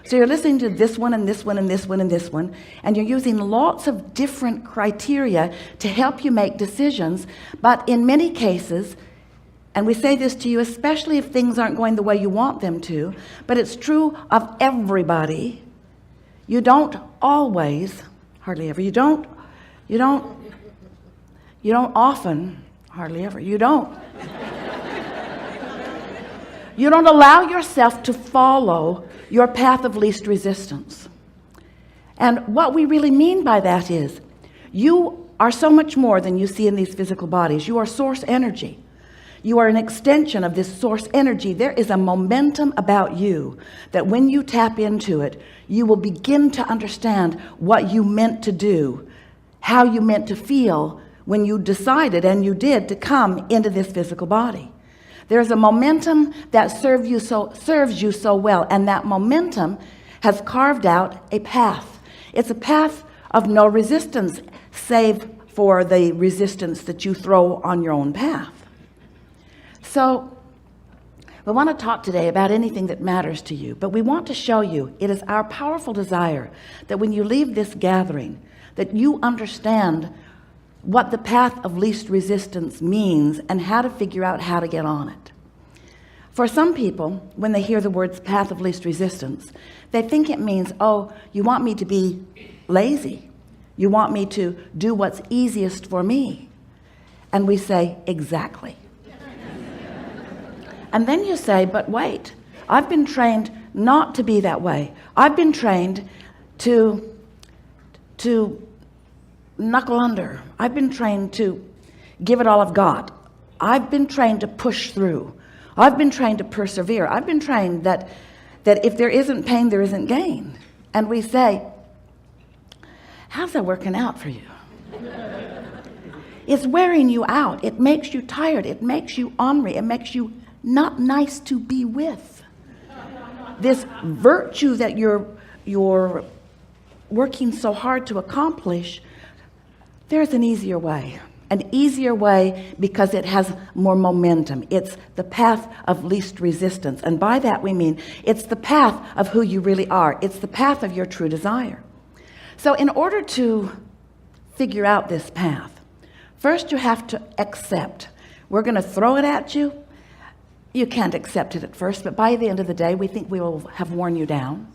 So you're listening to this one and this one and this one and this one, and you're using lots of different criteria to help you make decisions. But in many cases, and we say this to you especially if things aren't going the way you want them to, but it's true of everybody, you don't always, hardly ever, you don't often, hardly ever, you don't allow yourself to follow your path of least resistance. And what we really mean by that is you are so much more than you see in these physical bodies. You are source energy. You are an extension of this source energy. There is a momentum about you that when you tap into it, you will begin to understand what you meant to do, how you meant to feel when you decided, and you did, to come into this physical body. There's a momentum that serves you so well, and that momentum has carved out a path. It's a path of no resistance, save for the resistance that you throw on your own path. So we want to talk today about anything that matters to you, but we want to show you it is our powerful desire that when you leave this gathering, that you understand what the path of least resistance means and how to figure out how to get on it. For some people, when they hear the words path of least resistance, they think it means, oh, you want me to be lazy. You want me to do what's easiest for me. And we say, exactly. And then you say, but wait, I've been trained not to be that way. I've been trained to knuckle under. I've been trained to give it all I've got. I've been trained to push through. I've been trained to persevere. I've been trained that if there isn't pain, there isn't gain. And we say, how's that working out for you? It's wearing you out. It makes you tired. It makes you ornery. It makes you not nice to be with. This virtue that you're working so hard to accomplish, there's an easier way because it has more momentum. It's the path of least resistance. And by that we mean it's the path of who you really are. It's the path of your true desire. So in order to figure out this path, first you have to accept. We're going to throw it at you. You can't accept it at first, but by the end of the day, we think we will have worn you down.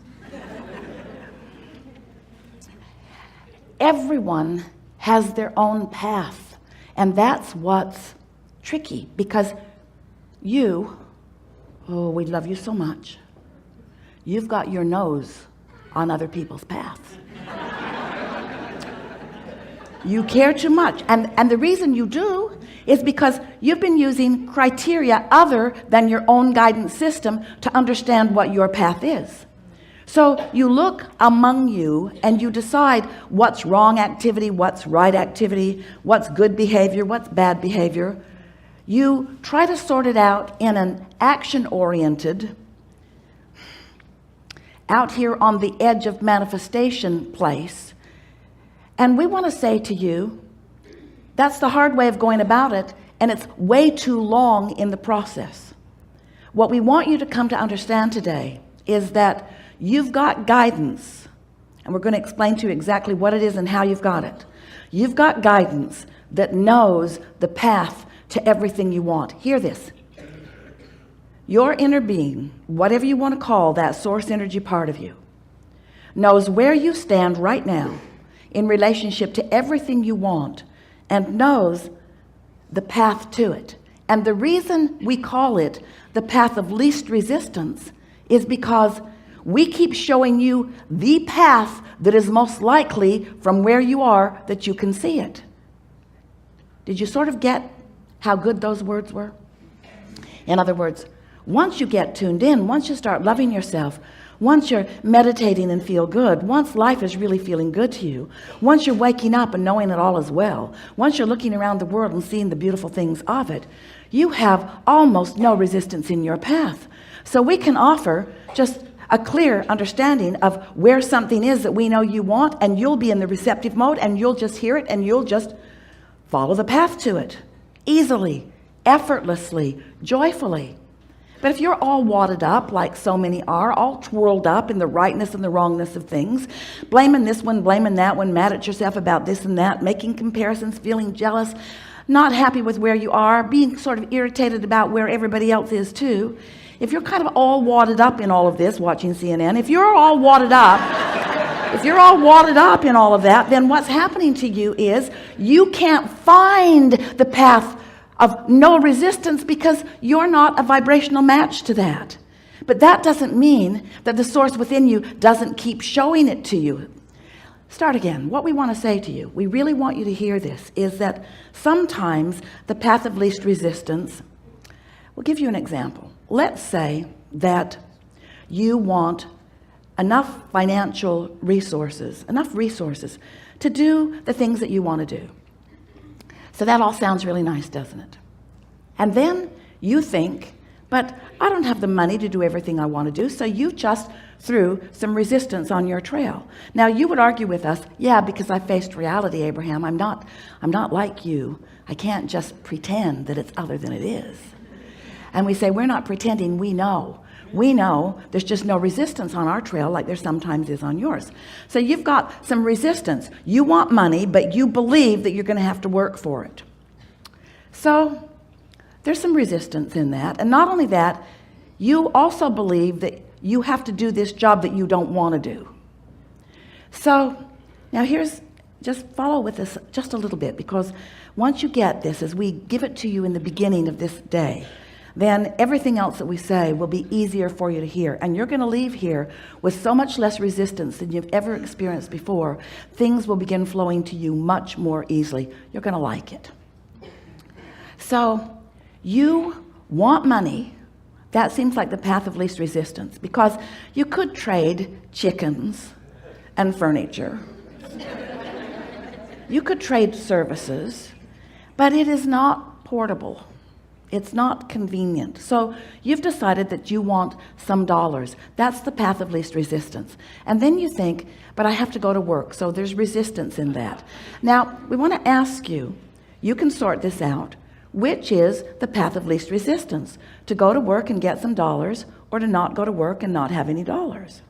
Everyone has their own path, and that's what's tricky, because we love you so much. You've got your nose on other people's paths. You care too much, and the reason you do is because you've been using criteria other than your own guidance system to understand what your path is. So you look among you and you decide what's wrong activity, what's right activity, what's good behavior, what's bad behavior. You try to sort it out in an action-oriented, out here on the edge of manifestation place. And we want to say to you, that's the hard way of going about it, and it's way too long in the process. What we want you to come to understand today is that you've got guidance, and we're going to explain to you exactly what it is and how you've got it. You've got guidance that knows the path to everything you want. Hear this. Your inner being, whatever you want to call that source energy part of you, knows where you stand right now in relationship to everything you want, and knows the path to it. And the reason we call it the path of least resistance is because we keep showing you the path that is most likely from where you are that you can see it. Did you sort of get how good those words were? In other words, once you get tuned in, once you start loving yourself, once you're meditating and feel good, once life is really feeling good to you, once you're waking up and knowing it all is well, once you're looking around the world and seeing the beautiful things of it, you have almost no resistance in your path. So we can offer just a clear understanding of where something is that we know you want, and you'll be in the receptive mode, and you'll just hear it, and you'll just follow the path to it easily, effortlessly, joyfully. But if you're all wadded up, like so many are, all twirled up in the rightness and the wrongness of things, blaming this one, blaming that one, mad at yourself about this and that, making comparisons, feeling jealous, not happy with where you are, being sort of irritated about where everybody else is too, if you're kind of all wadded up in all of this, watching CNN, if you're all wadded up, in all of that, then what's happening to you is you can't find the path of no resistance because you're not a vibrational match to that. But that doesn't mean that the source within you doesn't keep showing it to you. Start again. What we want to say to you, we really want you to hear this, is that sometimes the path of least resistance, we'll give you an example. Let's say that you want enough financial resources, to do the things that you want to do. So that all sounds really nice, doesn't it? And then you think, but I don't have the money to do everything I want to do, so you just threw some resistance on your trail. Now you would argue with us, yeah, because I faced reality, Abraham. I'm not like you. I can't just pretend that it's other than it is. And we say, we're not pretending, we know. We know there's just no resistance on our trail like there sometimes is on yours. So you've got some resistance. You want money, but you believe that you're going to have to work for it. So there's some resistance in that. And not only that, you also believe that you have to do this job that you don't want to do. So now just follow with this just a little bit, because once you get this, as we give it to you in the beginning of this day, then everything else that we say will be easier for you to hear. And you're going to leave here with so much less resistance than you've ever experienced before. Things will begin flowing to you much more easily. You're going to like it. So you want money. That seems like the path of least resistance, because you could trade chickens and furniture. You could trade services, but it is not portable. It's not convenient. So you've decided that you want some dollars. That's the path of least resistance. And then you think, but I have to go to work. So there's resistance in that. Now, we want to ask you, you can sort this out. Which is the path of least resistance? To go to work and get some dollars, or to not go to work and not have any dollars?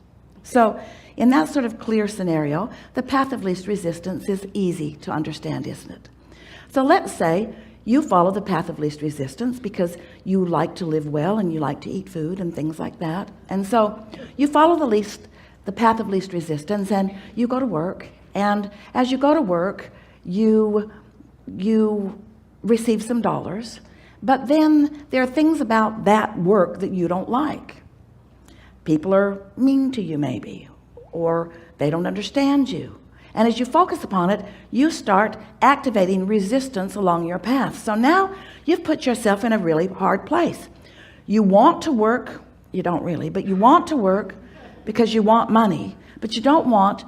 So in that sort of clear scenario, the path of least resistance is easy to understand, isn't it? So let's say you follow the path of least resistance because you like to live well and you like to eat food and things like that. And so you follow the path of least resistance, and you go to work. And as you go to work, you receive some dollars. But then there are things about that work that you don't like. People are mean to you maybe, or they don't understand you. And as you focus upon it, you start activating resistance along your path. So now you've put yourself in a really hard place. You want to work, you don't really, but you want to work because you want money, but you don't want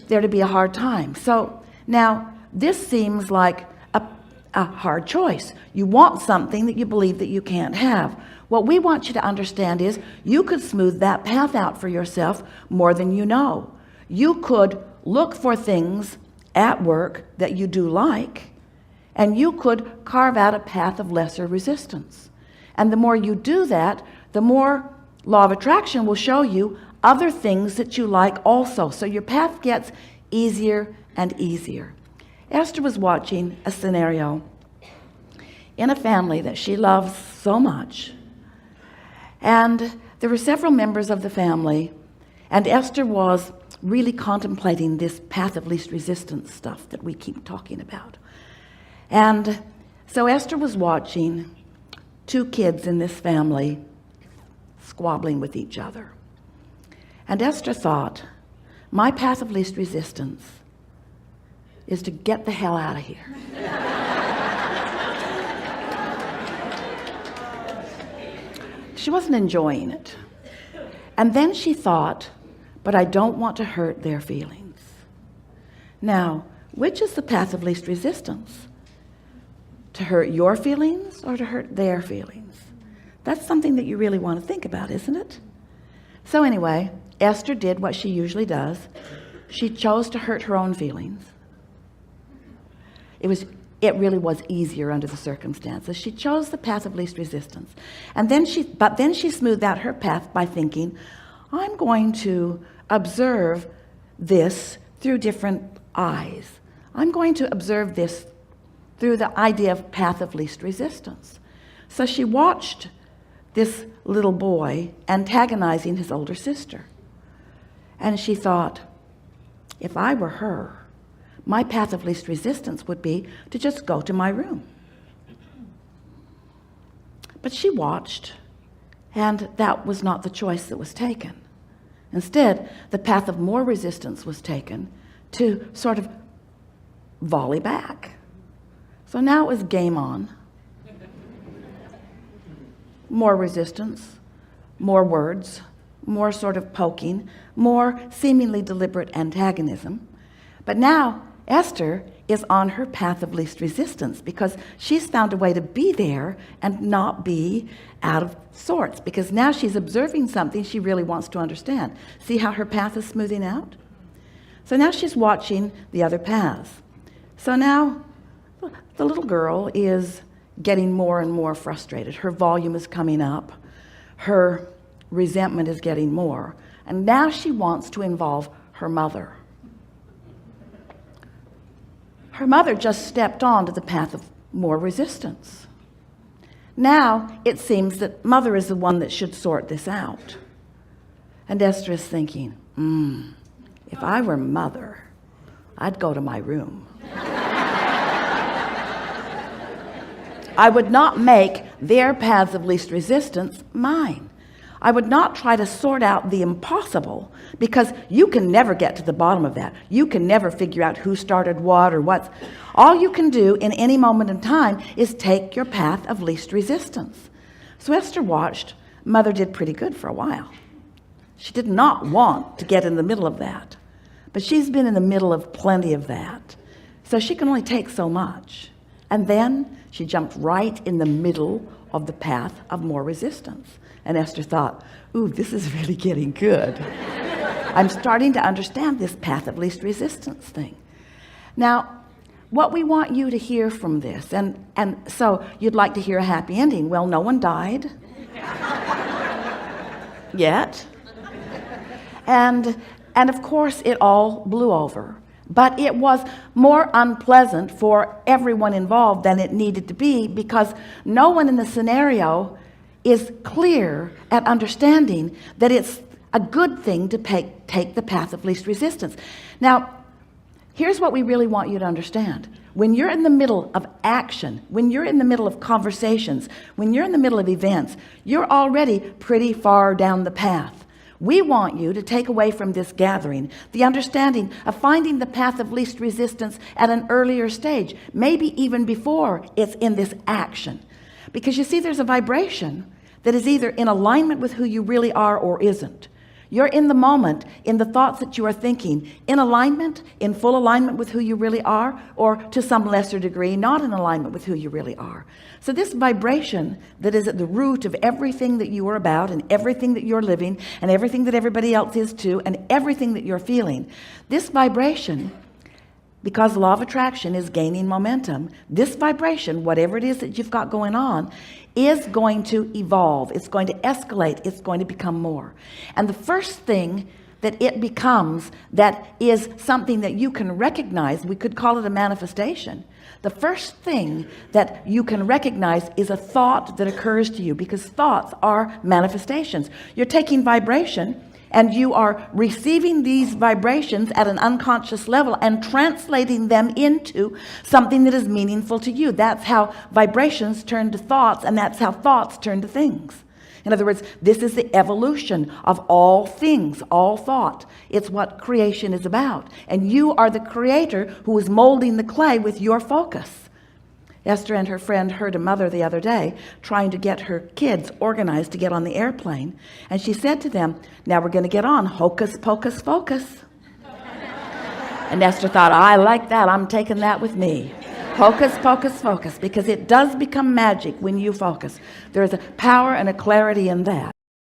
there to be a hard time. So now this seems like a hard choice. You want something that you believe that you can't have. What we want you to understand is you could smooth that path out for yourself more than you know. You could look for things at work that you do like, and you could carve out a path of lesser resistance. And the more you do that, the more law of attraction will show you other things that you like also. So your path gets easier and easier. Esther was watching a scenario in a family that she loves so much. And there were several members of the family, and Esther was really contemplating this path of least resistance stuff that we keep talking about. And so Esther was watching two kids in this family squabbling with each other. And Esther thought, my path of least resistance is to get the hell out of here. She wasn't enjoying it. And then she thought, but I don't want to hurt their feelings. Now, which is the path of least resistance? To hurt your feelings or to hurt their feelings? That's something that you really want to think about, isn't it? So anyway, Esther did what she usually does. She chose to hurt her own feelings. It it really was easier under the circumstances. She chose the path of least resistance. And then she smoothed out her path by thinking, I'm going to observe this through different eyes. I'm going to observe this through the idea of path of least resistance. So she watched this little boy antagonizing his older sister. And she thought, if I were her, my path of least resistance would be to just go to my room. But she watched, and that was not the choice that was taken. Instead, the path of more resistance was taken to sort of volley back. So now it was game on. More resistance, more words, more sort of poking, more seemingly deliberate antagonism. But now Esther is on her path of least resistance because she's found a way to be there and not be out of sorts, because now she's observing something she really wants to understand. See how her path is smoothing out? So now she's watching the other paths. So now the little girl is getting more and more frustrated. Her volume is coming up. Her resentment is getting more. And now she wants to involve her mother. Her mother just stepped onto the path of more resistance. Now it seems that mother is the one that should sort this out. And Esther is thinking, if I were mother, I'd go to my room. I would not make their paths of least resistance mine. I would not try to sort out the impossible, because you can never get to the bottom of that. You can never figure out who started what or what's. All you can do in any moment in time is take your path of least resistance. So Esther watched. Mother did pretty good for a while. She did not want to get in the middle of that, but she's been in the middle of plenty of that. So she can only take so much. And then she jumped right in the middle of the path of more resistance. And Esther thought, ooh, this is really getting good. I'm starting to understand this path of least resistance thing. Now, what we want you to hear from this, and so you'd like to hear a happy ending. Well, no one died yet. And of course, it all blew over. But it was more unpleasant for everyone involved than it needed to be, because no one in the scenario is clear at understanding that it's a good thing to take the path of least resistance. Now, here's what we really want you to understand. When you're in the middle of action, when you're in the middle of conversations, when you're in the middle of events, you're already pretty far down the path. We want you to take away from this gathering the understanding of finding the path of least resistance at an earlier stage, maybe even before it's in this action. Because you see, there's a vibration that is either in alignment with who you really are or isn't. You're in the moment, in the thoughts that you are thinking, in alignment, in full alignment with who you really are, or to some lesser degree, not in alignment with who you really are. So this vibration that is at the root of everything that you are about, and everything that you're living, and everything that everybody else is too, and everything that you're feeling, this vibration, because law of attraction is gaining momentum, this vibration, whatever it is that you've got going on, is going to evolve. It's going to escalate. It's going to become more. And the first thing that it becomes that is something that you can recognize, we could call it a manifestation. The first thing that you can recognize is a thought that occurs to you, because thoughts are manifestations. You're taking vibration, and you are receiving these vibrations at an unconscious level and translating them into something that is meaningful to you. That's how vibrations turn to thoughts, and that's how thoughts turn to things. In other words, this is the evolution of all things, all thought. It's what creation is about. And you are the creator who is molding the clay with your focus. Esther and her friend heard a mother the other day trying to get her kids organized to get on the airplane. And she said to them, now we're going to get on Hocus, Pocus, Focus. And Esther thought, I like that. I'm taking that with me. Hocus, Pocus, Focus. Because it does become magic when you focus. There's a power and a clarity in that.